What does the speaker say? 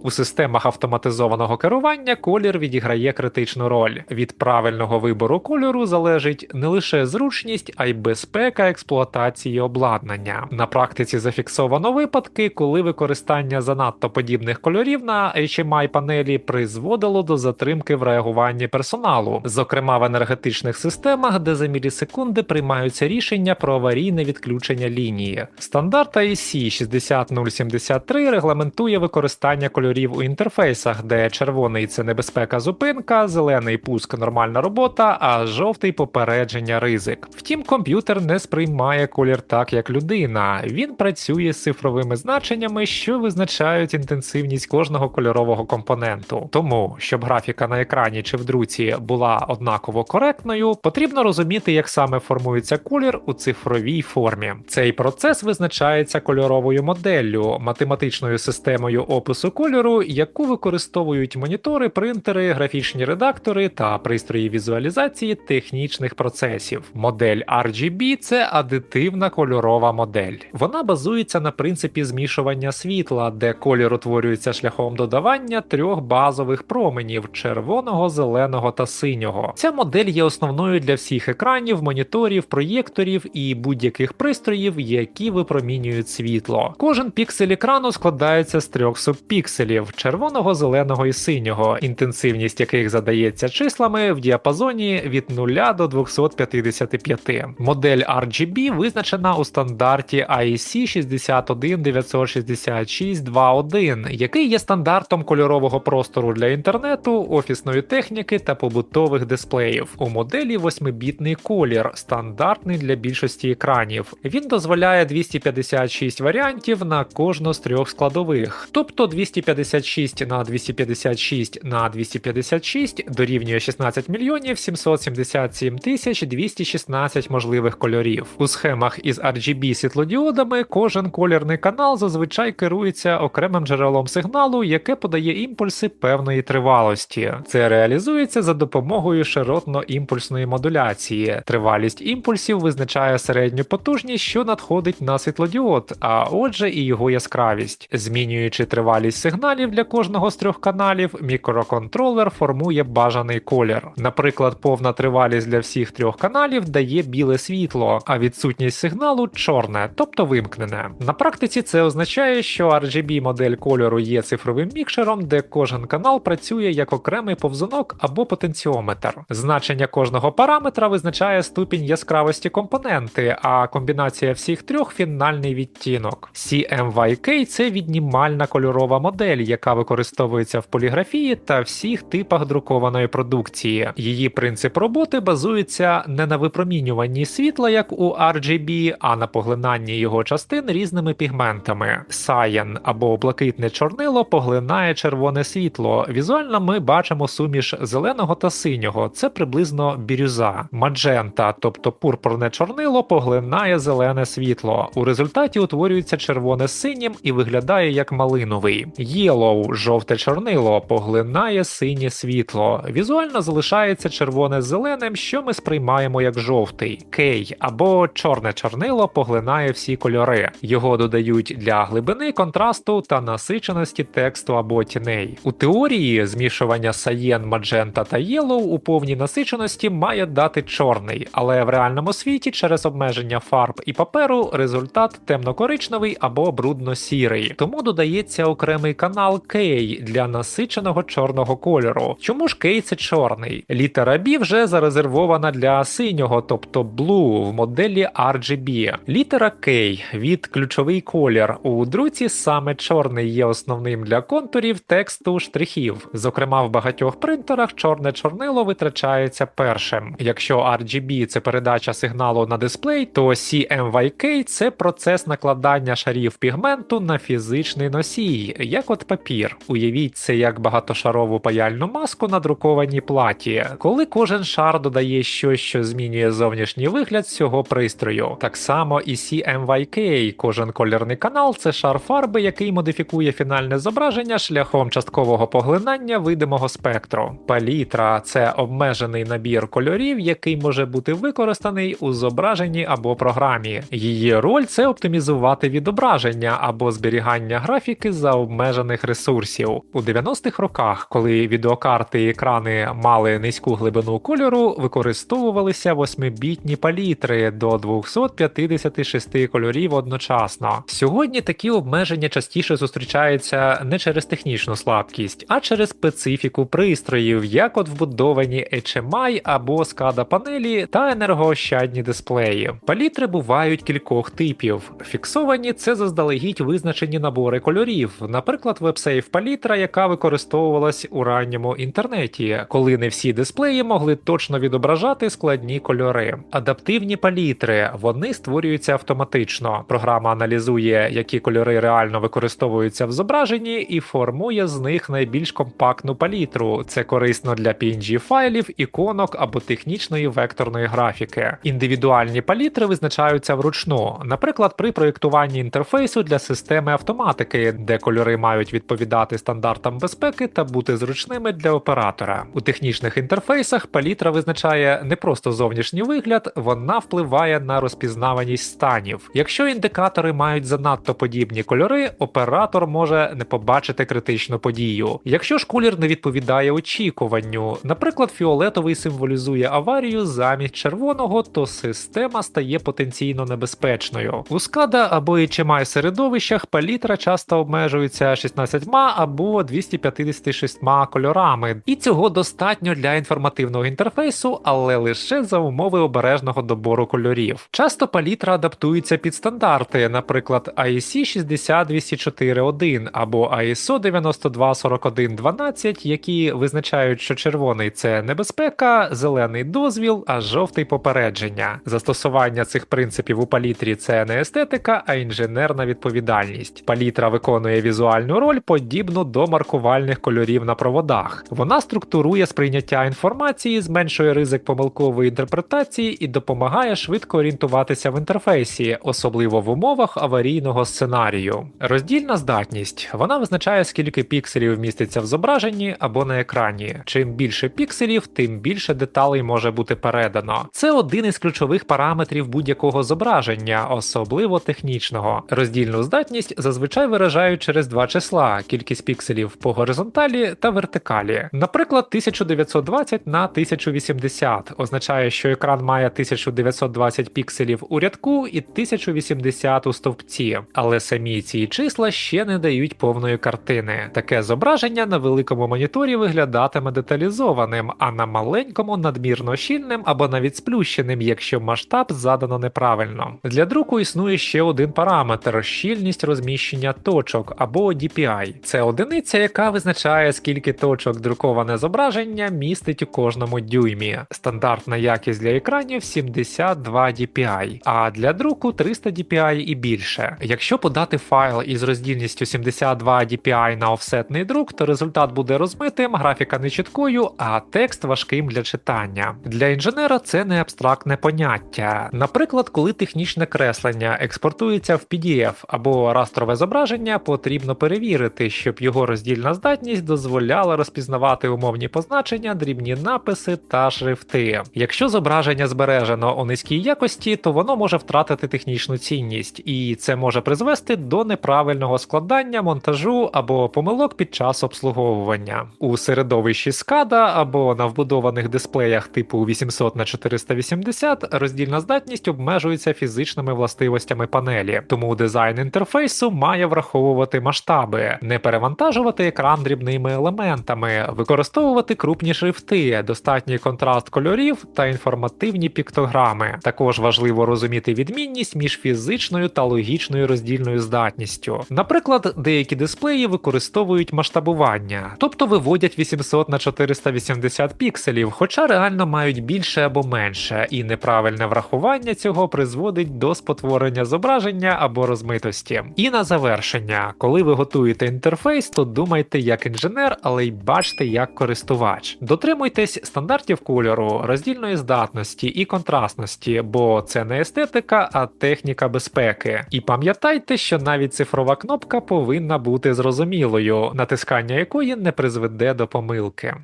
У системах автоматизованого керування колір відіграє критичну роль. Від правильного вибору кольору залежить не лише зручність, а й безпека експлуатації обладнання. На практиці зафіксовано випадки, коли використання занадто подібних кольорів на HMI-панелі призводило до затримки в реагуванні персоналу, зокрема в енергетичних системах, де за мілісекунди приймаються рішення про аварійне відключення лінії. Стандарт IEC 60073 регламентує використання кольорів у інтерфейсах, де червоний – це небезпека зупинка, зелений – пуск нормальна робота, а жовтий – попередження ризик. Втім, комп'ютер не сприймає колір так, як людина. Він працює з цифровими значеннями, що визначають інтенсивність кожного кольорового компоненту. Тому, щоб графіка на екрані чи в друці була однаково коректною, потрібно розуміти, як саме формується колір у цифровій формі. Цей процес визначається кольоровою моделлю, математичною системою опису кольору, яку використовують монітори, принтери, графічні редактори та пристрої візуалізації технічних процесів. Модель RGB – це адитивна кольорова модель. Вона базується на принципі змішування світла, де колір утворюється шляхом додавання трьох базових променів – червоного, зеленого та синього. Ця модель є основною для всіх екранів, моніторів, проєкторів і будь-яких пристроїв, які випромінюють світло. Кожен піксель екрану складається з трьох субпікселів – червоного, зеленого і синього, інтенсивність яких задається числами в діапазоні від 0 до 255. Модель RGB визначена у стандарті IEC 61966-21, який є стандартом кольорового простору для інтернету, офісної техніки та побутових дисплеїв. У моделі 8-бітний колір, стандартний для більшості екранів. Він дозволяє 256 варіантів на кожну з трьох складових, тобто 256 на 256 на 256 дорівнює 16 мільйонів 777 тисяч 216 можливих кольорів. У схемах із RGB світлодіодами кожен колірний канал зазвичай керується окремим джерелом сигналу, яке подає імпульси певної тривалості. Це реалізується за допомогою широтно-імпульсної модуляції. Тривалість імпульсів визначає середню потужність, що надходить на світлодіод, а отже і його яскравість. Змінюючи тривалість сигналів для кожного з трьох каналів, мікроконтролер формує бажаний колір. Наприклад, повна тривалість для всіх трьох каналів дає біле світло, а відсутність сигналу – чорне, тобто вимкнене. На практиці це означає, що RGB-модель кольору є цифровим мікшером, де кожен канал працює як окремий повзунок або потенціометр. Значення кожного параметра визначає ступінь яскравості компоненти, а комбінація всіх трьох – фінальний відтінок. CMYK – це віднімальна кольорова модель, яка використовується в поліграфії та всіх типах друкованої продукції. Її принцип роботи базується не на випромінюванні світла, як у RGB, а на поглинанні його частин різними пігментами. Cyan або блакитне чорнило поглинає червоне світло. Візуально ми бачимо суміш зеленого та синього, це приблизно бірюза. Magenta, тобто пурпурне чорнило, поглинає зелене світло. У результаті утворюється червоне з синім і виглядає як малиновий. Yellow, жовте чорнило, поглинає синє світло. Візуально залишається червоне з зеленим, що ми сприймаємо як жовтий. K або чорне чорнило поглинає всі кольори. Його додають для глибини, контрасту та насиченості тексту або тіней. У теорії змішування Cyan, Magenta та Yellow у повній насиченості має дати чорний, але в реальному світі через обмеження фарб і паперу результат темно-коричневий або брудно-сірий. Тому додається окремий канал K для насиченого чорного кольору. Чому ж K це чорний? Літера B вже зарезервована для синього, тобто Blue в моделі RGB. Літера K від ключовий колір. У друці саме чорний є основним для контурів, тексту, штрихів. Зокрема, в багатьох принтерах чорне чорнило витрачається першим. Якщо RGB – це передача сигналу на дисплей, то CMYK – це процес накладання шарів пігменту на фізичний носій, як от папір. Уявіть це як багатошарову паяльну маску на друкованій платі, коли кожен шар додає щось, що змінює зовнішній вигляд цього пристрою. Так само і CMYK. Кожен колірний канал – це шар фарби, який модифікує фінальне зображення шляхом часткового поглинання видимого спектру. Палітра – це обмежений набір кольорів, який може бути використаний у зображенні або програмі. Її роль – це оптимізувати відображення або зберігання графіки за обмеженим обмежених ресурсів. У 90-х роках, коли відеокарти і екрани мали низьку глибину кольору, використовувалися 8-бітні палітри до 256 кольорів одночасно. Сьогодні такі обмеження частіше зустрічаються не через технічну слабкість, а через специфіку пристроїв, як от вбудовані HMI або SCADA панелі та енергоощадні дисплеї. Палітри бувають кількох типів. Фіксовані – це заздалегідь визначені набори кольорів, наприклад, WebSafe палітра, яка використовувалась у ранньому інтернеті, коли не всі дисплеї могли точно відображати складні кольори. Адаптивні палітри – вони створюються автоматично. Програма аналізує, які кольори реально використовуються в зображенні і формує з них найбільш компактну палітру. Це корисно для PNG-файлів, іконок або технічної векторної графіки. Індивідуальні палітри визначаються вручну, наприклад, при проєктуванні інтерфейсу для системи автоматики, де кольори мають відповідати стандартам безпеки та бути зручними для оператора. У технічних інтерфейсах палітра визначає не просто зовнішній вигляд, вона впливає на розпізнаваність станів. Якщо індикатори мають занадто подібні кольори, оператор може не побачити критичну подію. Якщо ж колір не відповідає очікуванню, наприклад, фіолетовий символізує аварію замість червоного, то система стає потенційно небезпечною. У SCADA або HMI середовищах палітра часто обмежується 16 або 256 кольорами, і цього достатньо для інформативного інтерфейсу, але лише за умови обережного добору кольорів. Часто палітра адаптується під стандарти, наприклад, IEC 60204.1 або ISO 924112, які визначають, що червоний – це небезпека, зелений – дозвіл, а жовтий – попередження. Застосування цих принципів у палітрі – це не естетика, а інженерна відповідальність. Палітра виконує візуальну роль, подібну до маркувальних кольорів на проводах. Вона структурує сприйняття інформації, зменшує ризик помилкової інтерпретації і допомагає швидко орієнтуватися в інтерфейсі, особливо в умовах аварійного сценарію. Роздільна здатність. Вона визначає, скільки пікселів вміститься в зображенні або на екрані. Чим більше пікселів, тим більше деталей може бути передано. Це один із ключових параметрів будь-якого зображення, особливо технічного. Роздільну здатність зазвичай виражають через два числа – кількість пікселів по горизонталі та вертикалі. Наприклад, 1920 на 1080 означає, що екран має 1920 пікселів у рядку і 1080 у стовпці. Але самі ці числа ще не дають повної картини. Таке зображення на великому моніторі виглядатиме деталізованим, а на маленькому надмірно щільним або навіть сплющеним, якщо масштаб задано неправильно. Для друку існує ще один параметр – щільність розміщення точок або DPI. Це одиниця, яка визначає, скільки точок друковане зображення містить у кожному дюймі. Стандартна якість для екранів 72 DPI, а для друку 300 DPI і більше. Якщо подати файл із роздільністю 72 DPI на офсетний друк, то результат буде розмитим, графіка нечіткою, а текст важким для читання. Для інженера це не абстрактне поняття. Наприклад, коли технічне креслення експортується в PDF або растрове зображення, потрібно перевірити, щоб його роздільна здатність дозволяла розпізнавати умовні позначення, дрібні написи та шрифти. Якщо зображення збережено у низькій якості, то воно може втратити технічну цінність, і це може призвести до неправильного складання, монтажу або помилок під час обслуговування. У середовищі SCADA або на вбудованих дисплеях типу 800 на 480 роздільна здатність обмежується фізичними властивостями панелі, тому дизайн інтерфейсу має враховувати масштаби, не перевантажувати екран дрібними елементами, використовувати крупні шрифти, достатній контраст кольорів та інформативні піктограми. Також важливо розуміти відмінність між фізичною та логічною роздільною здатністю. Наприклад, деякі дисплеї використовують масштабування, тобто виводять 800 на 480 пікселів, хоча реально мають більше або менше, і неправильне врахування цього призводить до спотворення зображення або розмитості. І на завершення, коли ви готуєте інтерфейс, то думайте як інженер, але й бачте як користувач. Дотримуйтесь стандартів кольору, роздільної здатності і контрастності, бо це не естетика, а техніка безпеки. І пам'ятайте, що навіть цифрова кнопка повинна бути зрозумілою, натискання якої не призведе до помилки.